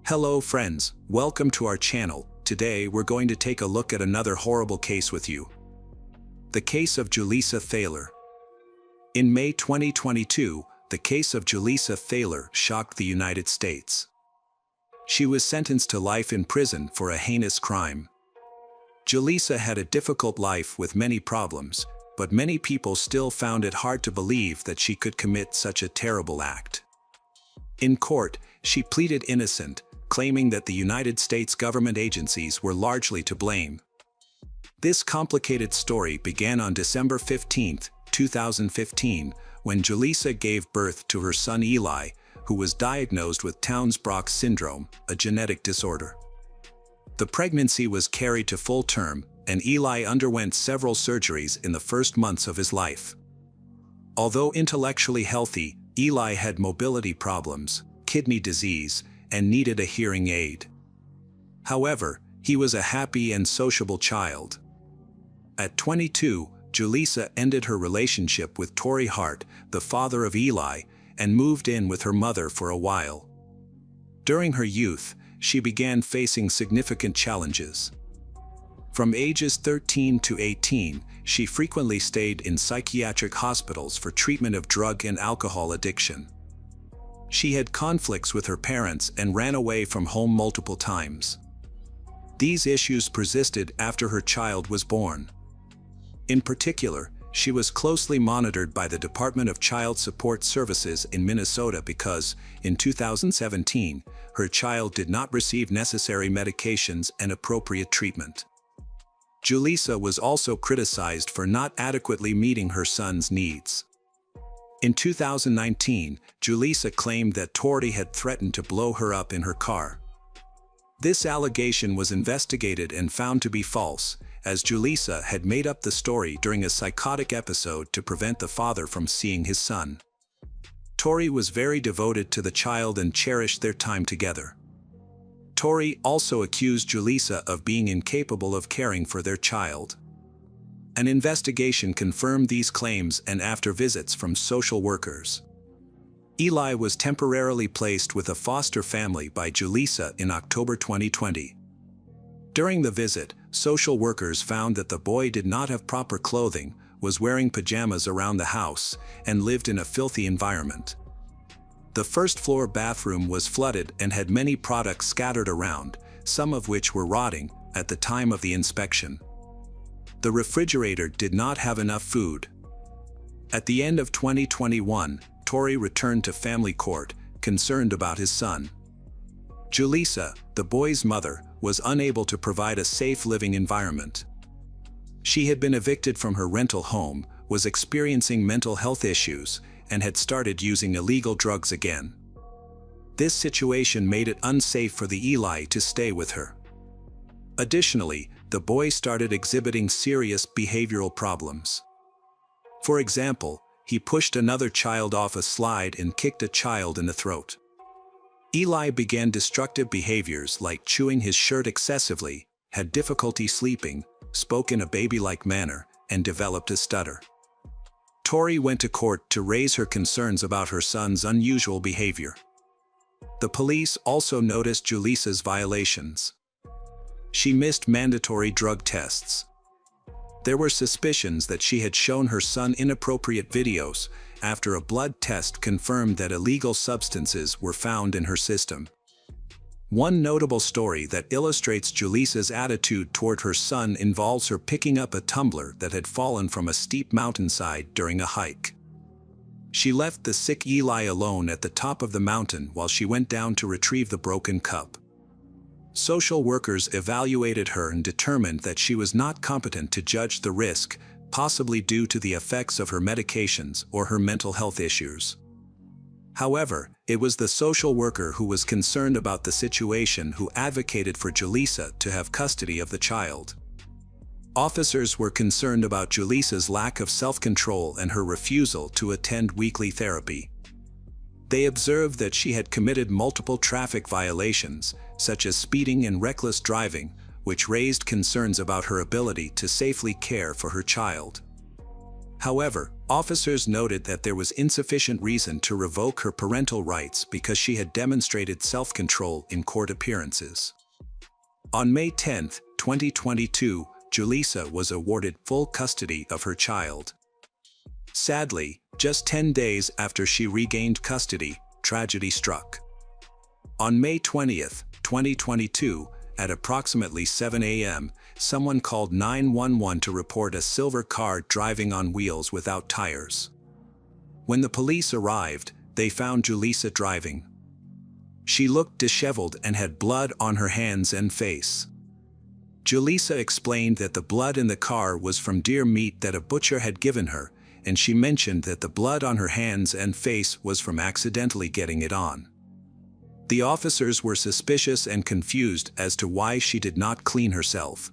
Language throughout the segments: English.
Hello friends, welcome to our channel. Today we're going to take a look at another horrible case with you. The case of Julissa Thaler. In May 2022, the case of Julissa Thaler shocked the United States. She was sentenced to life in prison for a heinous crime. Julissa had a difficult life with many problems, but many people still found it hard to believe that she could commit such a terrible act. In court, she pleaded innocent, claiming that the United States government agencies were largely to blame. This complicated story began on December 15, 2015, when Julissa gave birth to her son Eli, who was diagnosed with Townes-Brocks syndrome, a genetic disorder. The pregnancy was carried to full term, and Eli underwent several surgeries in the first months of his life. Although intellectually healthy, Eli had mobility problems, kidney disease, and needed a hearing aid. However, he was a happy and sociable child. At 22, Julissa ended her relationship with Torrey Hart, the father of Eli, and moved in with her mother for a while. During her youth, she began facing significant challenges. From ages 13 to 18, she frequently stayed in psychiatric hospitals for treatment of drug and alcohol addiction. She had conflicts with her parents and ran away from home multiple times. These issues persisted after her child was born. In particular, she was closely monitored by the Department of Child Support Services in Minnesota because, in 2017, her child did not receive necessary medications and appropriate treatment. Julissa was also criticized for not adequately meeting her son's needs. In 2019, Julissa claimed that Torrey had threatened to blow her up in her car. This allegation was investigated and found to be false, as Julissa had made up the story during a psychotic episode to prevent the father from seeing his son. Torrey was very devoted to the child and cherished their time together. Torrey also accused Julissa of being incapable of caring for their child. An investigation confirmed these claims, and after visits from social workers, Eli was temporarily placed with a foster family by Julissa in October 2020. During the visit, social workers found that the boy did not have proper clothing, was wearing pajamas around the house, and lived in a filthy environment. The first-floor bathroom was flooded and had many products scattered around, some of which were rotting at the time of the inspection. The refrigerator did not have enough food. At the end of 2021, Torrey returned to family court, concerned about his son. Julissa, the boy's mother, was unable to provide a safe living environment. She had been evicted from her rental home, was experiencing mental health issues, and had started using illegal drugs again. This situation made it unsafe for the Eli to stay with her. Additionally, the boy started exhibiting serious behavioral problems. For example, he pushed another child off a slide and kicked a child in the throat. Eli began destructive behaviors like chewing his shirt excessively, had difficulty sleeping, spoke in a baby-like manner, and developed a stutter. Torrey went to court to raise her concerns about her son's unusual behavior. The police also noticed Julissa's violations. She missed mandatory drug tests. There were suspicions that she had shown her son inappropriate videos after a blood test confirmed that illegal substances were found in her system. One notable story that illustrates Julissa's attitude toward her son involves her picking up a tumbler that had fallen from a steep mountainside during a hike. She left the sick Eli alone at the top of the mountain while she went down to retrieve the broken cup. Social workers evaluated her and determined that she was not competent to judge the risk, possibly due to the effects of her medications or her mental health issues. However, it was the social worker who was concerned about the situation who advocated for Julissa to have custody of the child. Officers were concerned about Julissa's lack of self-control and her refusal to attend weekly therapy. They observed that she had committed multiple traffic violations, such as speeding and reckless driving, which raised concerns about her ability to safely care for her child. However, officers noted that there was insufficient reason to revoke her parental rights because she had demonstrated self-control in court appearances. On May 10, 2022, Julissa was awarded full custody of her child. Sadly, just 10 days after she regained custody, tragedy struck. On May 20, 2022, at approximately 7 a.m., someone called 911 to report a silver car driving on wheels without tires. When the police arrived, they found Julissa driving. She looked disheveled and had blood on her hands and face. Julissa explained that the blood in the car was from deer meat that a butcher had given her, and she mentioned that the blood on her hands and face was from accidentally getting it on. The officers were suspicious and confused as to why she did not clean herself.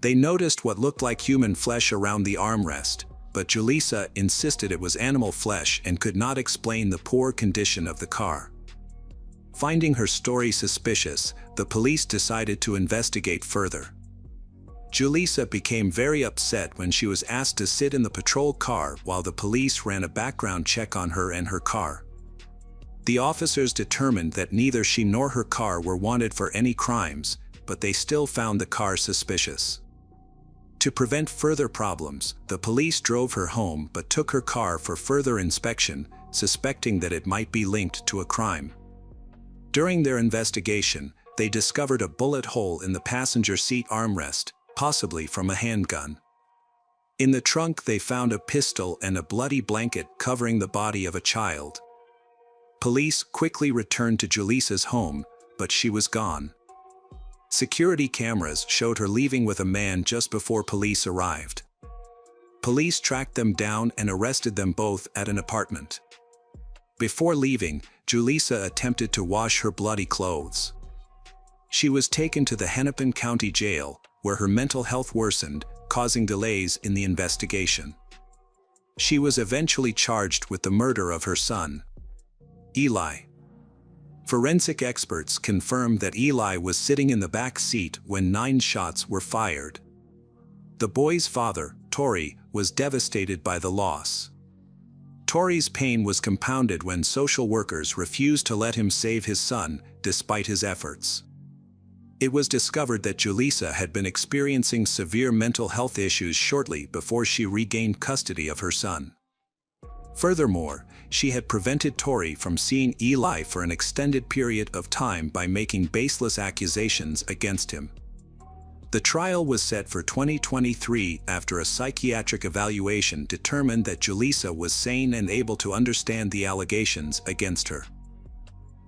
They noticed what looked like human flesh around the armrest, but Julissa insisted it was animal flesh and could not explain the poor condition of the car. Finding her story suspicious, the police decided to investigate further. Julissa became very upset when she was asked to sit in the patrol car while the police ran a background check on her and her car. The officers determined that neither she nor her car were wanted for any crimes, but they still found the car suspicious. To prevent further problems, the police drove her home but took her car for further inspection, suspecting that it might be linked to a crime. During their investigation, they discovered a bullet hole in the passenger seat armrest, possibly from a handgun. In the trunk they found a pistol and a bloody blanket covering the body of a child. Police quickly returned to Julissa's home, but she was gone. Security cameras showed her leaving with a man just before police arrived. Police tracked them down and arrested them both at an apartment. Before leaving, Julissa attempted to wash her bloody clothes. She was taken to the Hennepin County Jail, where her mental health worsened, causing delays in the investigation. She was eventually charged with the murder of her son, Eli. Forensic experts confirmed that Eli was sitting in the back seat when 9 shots were fired. The boy's father, Tori, was devastated by the loss. Tori's pain was compounded when social workers refused to let him save his son, despite his efforts. It was discovered that Julissa had been experiencing severe mental health issues shortly before she regained custody of her son. Furthermore, she had prevented Tori from seeing Eli for an extended period of time by making baseless accusations against him. The trial was set for 2023 after a psychiatric evaluation determined that Julissa was sane and able to understand the allegations against her.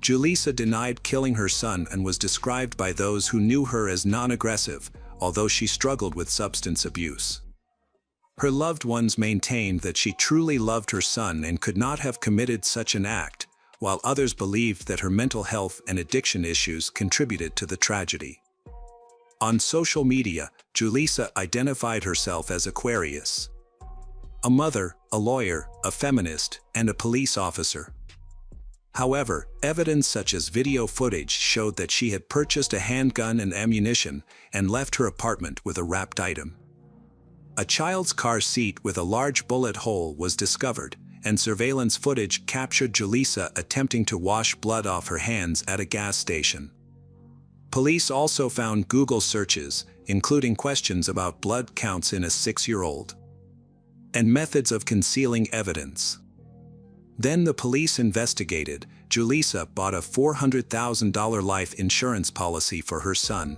Julissa denied killing her son and was described by those who knew her as non-aggressive, although she struggled with substance abuse. Her loved ones maintained that she truly loved her son and could not have committed such an act, while others believed that her mental health and addiction issues contributed to the tragedy. On social media, Julissa identified herself as Aquarius, a mother, a lawyer, a feminist, and a police officer. However, evidence such as video footage showed that she had purchased a handgun and ammunition and left her apartment with a wrapped item. A child's car seat with a large bullet hole was discovered, and surveillance footage captured Julissa attempting to wash blood off her hands at a gas station. Police also found Google searches, including questions about blood counts in a 6-year-old, and methods of concealing evidence. Then the police investigated. Julissa bought a $400,000 life insurance policy for her son.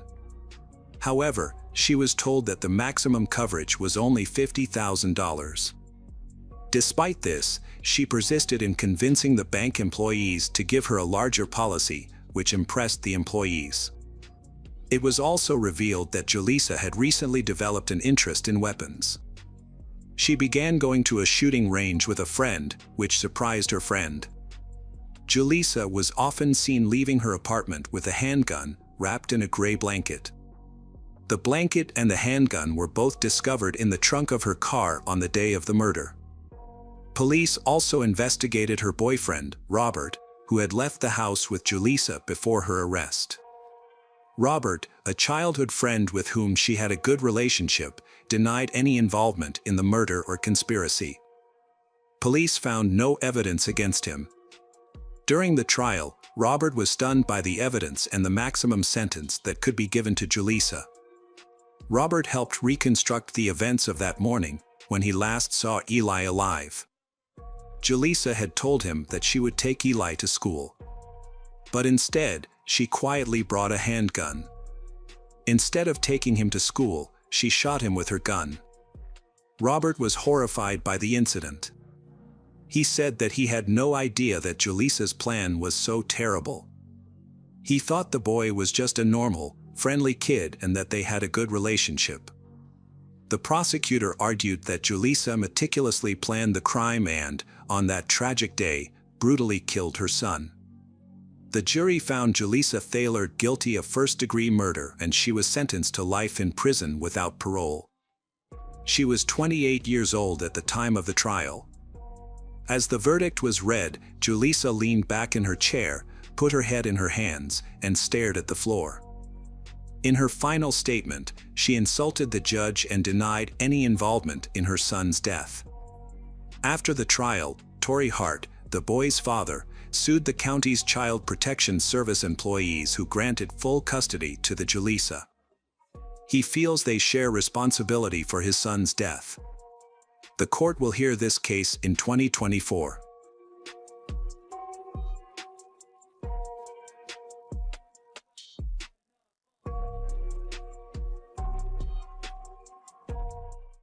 However, she was told that the maximum coverage was only $50,000. Despite this, she persisted in convincing the bank employees to give her a larger policy, which impressed the employees. It was also revealed that Julissa had recently developed an interest in weapons. She began going to a shooting range with a friend, which surprised her friend. Julissa was often seen leaving her apartment with a handgun wrapped in a gray blanket. The blanket and the handgun were both discovered in the trunk of her car on the day of the murder. Police also investigated her boyfriend, Robert, who had left the house with Julissa before her arrest. Robert, a childhood friend with whom she had a good relationship, denied any involvement in the murder or conspiracy. Police found no evidence against him. During the trial, Robert was stunned by the evidence and the maximum sentence that could be given to Julissa. Robert helped reconstruct the events of that morning when he last saw Eli alive. Julissa had told him that she would take Eli to school. But instead, she quietly brought a handgun. Instead of taking him to school, she shot him with her gun. Robert was horrified by the incident. He said that he had no idea that Julissa's plan was so terrible. He thought the boy was just a normal, friendly kid and that they had a good relationship. The prosecutor argued that Julissa meticulously planned the crime and, on that tragic day, brutally killed her son. The jury found Julissa Thaler guilty of first-degree murder and she was sentenced to life in prison without parole. She was 28 years old at the time of the trial. As the verdict was read, Julissa leaned back in her chair, put her head in her hands, and stared at the floor. In her final statement, she insulted the judge and denied any involvement in her son's death. After the trial, Torrey Hart, the boy's father, sued the county's Child Protection Service employees who granted full custody to the Julissa. He feels they share responsibility for his son's death. The court will hear this case in 2024.